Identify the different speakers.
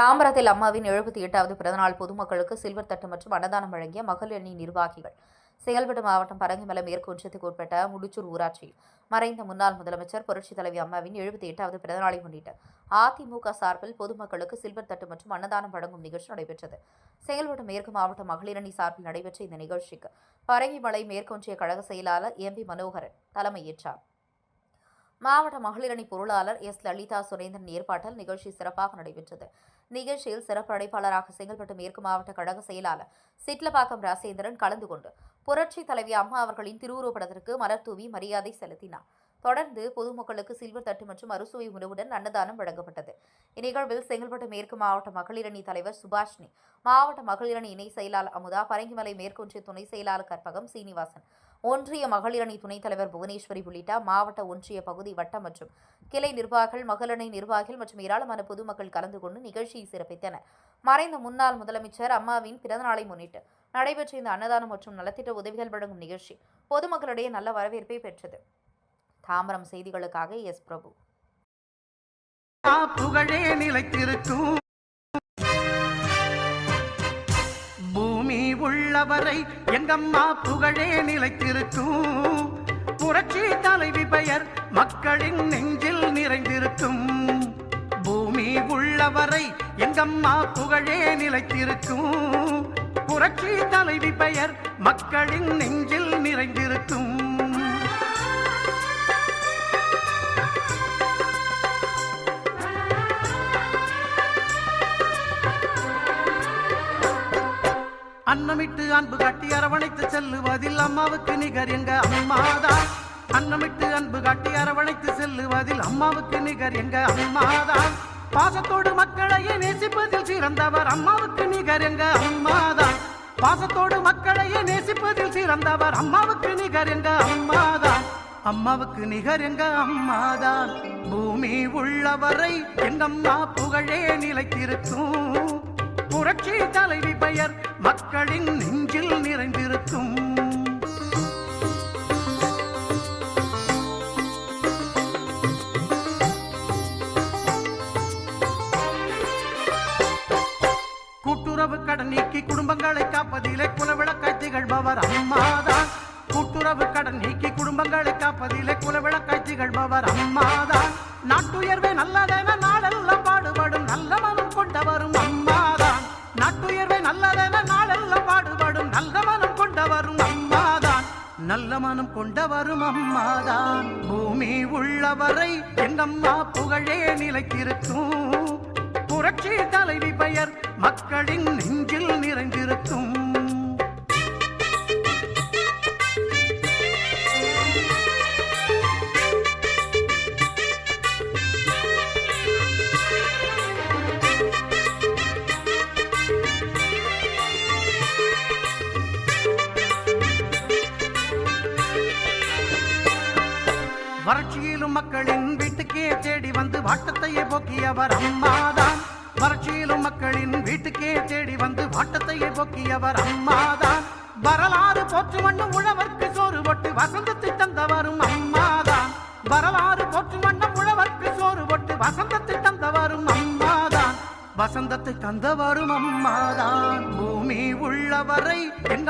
Speaker 1: தாம்பரத்தில் அம்மாவின் 78வது பிறந்தநாள் பொதுமக்களுக்கு சில்வர் தட்டு மற்றும் அன்னதானம் வழங்கிய மகளிர் அணி நிர்வாகிகள். செயல்பட்டு மாவட்டம் பரங்கிமலை மேற்கு ஒன்றியத்துக்கு உட்பட்ட முடிச்சூர் ஊராட்சியில் மறைந்த முன்னாள் முதலமைச்சர் புரட்சித் தலைவி அம்மாவின் 78வது பிறந்தநாளை முன்னிட்டு அதிமுக சார்பில் பொதுமக்களுக்கு சில்வர் தட்டு மற்றும் அன்னதானம் வழங்கும் நிகழ்ச்சி நடைபெற்றது. செயல்பட்டு மேற்கு மாவட்ட மகளிர் அணி சார்பில் நடைபெற்ற இந்த நிகழ்ச்சிக்கு பரங்கிமலை மேற்கு ஒன்றிய கழக செயலாளர் எம்பி மனோகரன் தலைமையேற்றார். மாவட்ட மகளிர் அணி பொருளாளர் எஸ் லலிதா சுரேந்திரன் ஏற்பாட்டில் நிகழ்ச்சி சிறப்பாக நடைபெற்றது. நிகழ்ச்சியில் சிறப்பு அழைப்பாளராக செங்கல்பட்டு மேற்கு மாவட்ட கழக செயலாளர் சிட்லப்பாக்கம் ராசேந்திரன் கலந்து கொண்டு புரட்சி தலைவி அம்மா அவர்களின் திருவுருவப்படத்திற்கு மலர் தூவி மரியாதை செலுத்தினார். தொடர்ந்து பொதுமக்களுக்கு சில்வர் தட்டு மற்றும் அறுசுவை உணவுடன் அன்னதானம் வழங்கப்பட்டது. இந்நிகழ்வில் செங்கல்பட்டு மேற்கு மாவட்ட மகளிர் அணி தலைவர் சுபாஷினி, மாவட்ட மகளிர் அணி இணை செயலாளர் அமுதா, பரங்கிமலை மேற்கொன்றிய துணை செயலாளர் கற்பகம் சீனிவாசன், ஒன்றிய மகளிர் அணி துணைத் தலைவர் புவனேஸ்வரி உள்ளிட்ட மாவட்ட ஒன்றிய பகுதி வட்டம் மற்றும் கிளை நிர்வாகிகள், மகளிரணி நிர்வாகிகள் மற்றும் ஏராளமான பொதுமக்கள் கலந்து கொண்டு நிகழ்ச்சியை சிறப்பித்தனர். மறைந்த முன்னாள் முதலமைச்சர் அம்மாவின் பிறந்தநாளை முன்னிட்டு நடைபெற்ற இந்த அன்னதானம் மற்றும் நலத்திட்ட உதவிகள் வழங்கும் நிகழ்ச்சி பொதுமக்களிடையே நல்ல வரவேற்பை பெற்றது. தாம்பரம் செய்திகளுக்காக எஸ் பிரபு.
Speaker 2: புகழே நிலைத்திருக்கும், பூமி உள்ளவரை எங்கம்மா புகழே நிலைத்திருக்கும், புரட்சி தலைவி பெயர் மக்களின் நெஞ்சில் நிறைந்திருக்கும். பூமி உள்ளவரை எங்கம்மா புகழே நிலைத்திருக்கும், புரட்சி தலைவி பெயர் மக்களின் நெஞ்சில் நிறைந்திருக்கும். அன்னமிட்டு அன்பு காட்டி அரவணைத்து செல்லுவதில் அம்மாவுக்கு நிகர் எங்க அம்மாதான். அன்னமிட்டு அன்பு காட்டி அரவணைத்து செல்லுவதில் அம்மாவுக்கு நிகர் எங்க அம்மாதான். பாசத்தோடு மக்களையே நேசிப்பதில் சிறந்தவர் அம்மாவுக்கு நிகர் எங்க அம்மாதான். பாசத்தோடு மக்களையே நேசிப்பதில் சிறந்தவர் அம்மாவுக்கு நிகர் எங்க அம்மாதான். அம்மாவுக்கு நிகர் எங்க அம்மாதான். பூமி உள்ளவரை எங்கம்மா புகழே நிலைத்திருக்கும், புரட்சி தலைவி பெயர் மக்களின் நெஞ்சில் நிறைந்திருக்கும். கூட்டுறவு கடன் நீக்கி குடும்பங்களை காப்பதிலே குலவிளக்காய் திகழ்பவர் அம்மாதான். கூட்டுறவு கடன் நீக்கி குடும்பங்களை காப்பதிலே குலவிளக்காய் திகழ்பவர் அம்மாதான். நாட்டுயர்வே நல்லதென நாளெல்லாம் பாடுபடும் நல்ல மனம் கொண்டவரும் அம்மாதான். நாட்டுயர்வே நல்லதென நாளெல்லாம் பாடுபடும் நல்ல மனம் கொண்டவரும் அம்மாதான். நல்ல மனம் கொண்டவரும் அம்மாதான். பூமி உள்ளவரை எங்கம்மா புகழே நிலைத்திருக்கும், புரட்சி தலைவி பெயர் மக்களின் நெஞ்சில் நிறைந்திருக்கும். வறட்சியிலும் மக்களின் வீட்டுக்கே தேடி வந்து வாட்டத்தையே போக்கியவர் அம்மாதான். வறட்சியிலும் மக்களின் வீட்டுக்கே தேடி வந்து வாட்டத்தையே போக்கியவர் அம்மாதான். வரலாறு போற்று வண்ணம் உழவர்க்கு சோறு போட்டு வசந்தத்தை தந்தவரும் அம்மாதான். வரலாறு போற்று வண்ணம் உழவர்க்கு சோறு போட்டு வசந்தத்தை தந்தவரும் அம்மாதான். வசந்தத்தை தந்தவரும் அம்மாதான். பூமி உள்ளவரை எங்க